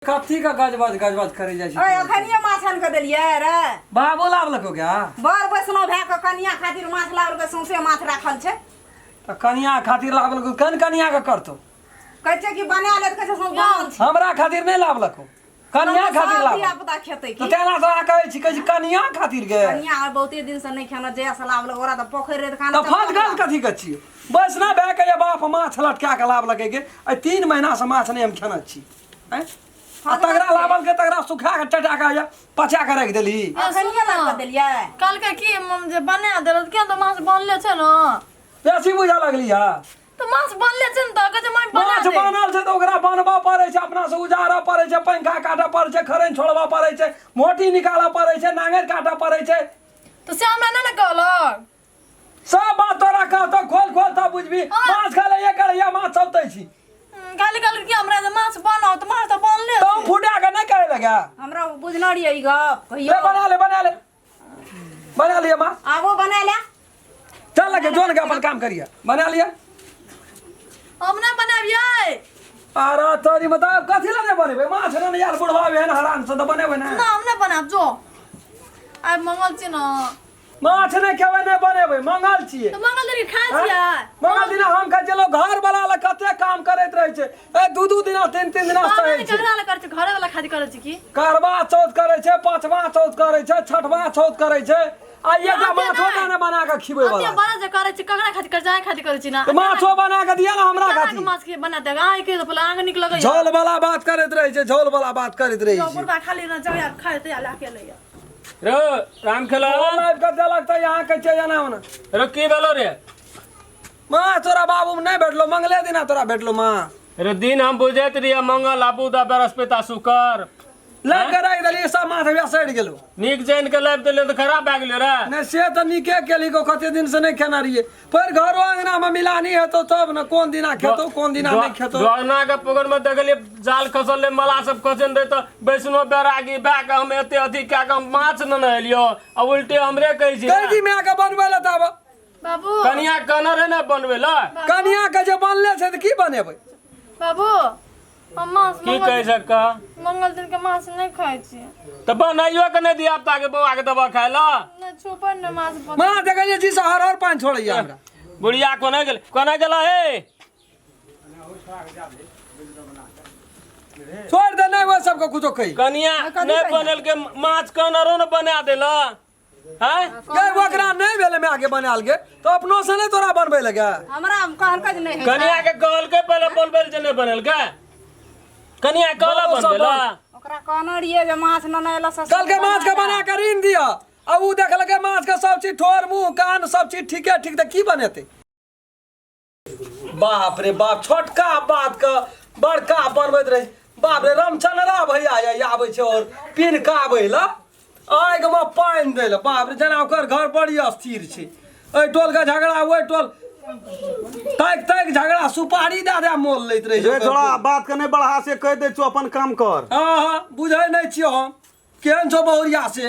कथी का गजबाज करे जाय छै? अखनिए माछ आन के देलियै रे। बाबू लावलको क्या? बर बैष्णव भए के कनिया खातिर माछ लावलकै, सौंसे माछ राखल छै। त कनिया खातिर लावलको, कनिया के करतो? कहै छै कि बना ले, कहै छै सब बनल छै। हमरा खातिर नहीं लावलको, कनिया खातिर लाव। दिया पता खेतै तो कि तेना तो आ कहै छी कनिया खातिर गे। कनिया बहुते दिन से नहीं खाना, जे से लावलक ओरा त पोखरि रे खाना। तो फट गल कथी के छी? वैष्णव भए के बाप माछ लटका के लावलकै गे। 3 महीना से माछ नहीं हम खाना छी। हैं? आ तगड़ा लावल के तगड़ा सुखा के टटा के पचा के रख देली। अखनिए ला के देलियै। कल के की मम जे बना देल के तो माछ बनले छै न। बेसी बुझा लगली है। तो माछ बनले छै न, त के जे मैं बना माछ दे। बनल छै तो ओकरा बनबा पड़े छै, अपना से उजाड़ा पड़े छै, पंखा काटा पड़े छै, खरैन छोड़बा पड़े छै, मोटी निकाला पड़े छै, नांगर काटा पड़े छै। तो से हमरा नै न कहलक। सब बात तोरा कहतो, खोल त बुझबी। माछ खाले ये करिया माछ चलतै छी। खाली कहलक कि हमरा जे माछ बनाओ, तो माछ तो बनले छै। तुम फुटा के नहीं कहे लगा। हमरा बुझना रियै ई गप कहियो। बना ले माँ। आबो बना ले। चल लगे जोन के अपन काम करिए। बना लिया। हम ना बनाबियै। अरे तोरी मतलब कथी ला नहीं बनेबे? माछ ने यार बुढ़वा है हरान से तो बनेबे ना। ना हम ना बनाब जो। आइ मंगल छी न। माछ नहीं खेबे नहीं बनेबे, मंगल छिए। तो मंगल दिन खा छियै। मंगल दिन हम कह चलो घर वाला ला कते काम करैत रहे छै। ए 2 दिन 3 दिन सही छै। घरवा ला करे छै, घरे वाला खातिर करे छै की? करवा चौथ करे छै, पांचवा चौथ करे छै, छठवा चौथ करे छै। आ ये का माछो ना बना के खिबै वाला। अते बड़ा जे करे छै, ककरा खातिर करे छै? आइ खातिर करे छै ना। तो माछो बना के दिया ना हमरा खातिर। माछ के बना दे, आइ के तो पहले आंग निक लगै। झोल वाला बात करैत रहे छै, झोल वाला बात करैत रहे जो छै। मुर्गा खाली ना जगह खाए ते आला के ले। रे राम खेला लाइव कर देलक त यहाँ के छै जाना होना। रे की भेलो रे? माँ तोरा बाबू नहीं भेटलो, मंगले दिना तोरा भेटलो माँ। रे दिन हम बुझैत रहिए मंगल आ बुध आ बृहस्पति आ शुक्र लग के रख देली, सब माथ भे सड़ गेलो। नीक जान के लाइब देले तो खराब भए गेलै रे। नहीं से तो निके केली को, कते दिन से नहीं खाना रहिए। पर घरो अंगना में मिलानी है तो तब न कौन दिना खेतो कौन दिना नहीं खेतो। दोना के पोखर में देखलिए जाल खसल ले, मला सब खसन दे तो वैष्णव बैरागी बा के हम एते अथी क्या के माछ न नहलियो आ उल्टे हमरे कहै छी। कैदी में आके बनबे ल तब बाबू कनिया कनर है ना बनबे ल। कनिया के जे बनले छै त की बनेबै? बाबू हम माछ की कहै सका? मंगल दिन के माछ नहीं खाए छी। त बनाइयो के नहीं दिया ताके बौआ के दबा खाय ला। ना छुपन न माछ बन। माँ देखलिए जी से हर पानी छोड़ैया हमरा। बुढ़िया कोना गेला हे? छोड़ दे, नहीं वो सबको कुछो कही। कनिया नहीं बनल के माछ कनरो न बना देला। हैं? गए ओकरा नहीं भेले में आगे बनाल गे तो अपनो से नहीं तोरा बनबे लगा। हमरा कहलकै जे नहीं है। कनिया के कहल के पहले बनबे जे नहीं बनल के? कनिया कहला बनबेला। ओकरा कहना रियै जे माछ न नैला से कल के माछ के बना के रीन दिया। अब उ देखल के माछ के सब चीज ठोर मुंह कान सब चीज ठीके ठीक त की बनेते? बाप रे बाप, छोटका बात का बड़का बनबैत रहे। बाप रे रामचंद्रा भैया आबै छै और पिन काबै ला आग में पानी दै ला। बाप रे जना ओकर घर बड़ी अस्थिर छै। ए टोल का झगड़ा ओए टोल तक झगड़ा सुपारी दे मोल लैत रहे छै। थोड़ा बात के नहीं बढ़ा से कह दे, अपन काम कर। हां बुझै नहीं छियो हम केहन छौ बहुरिया से।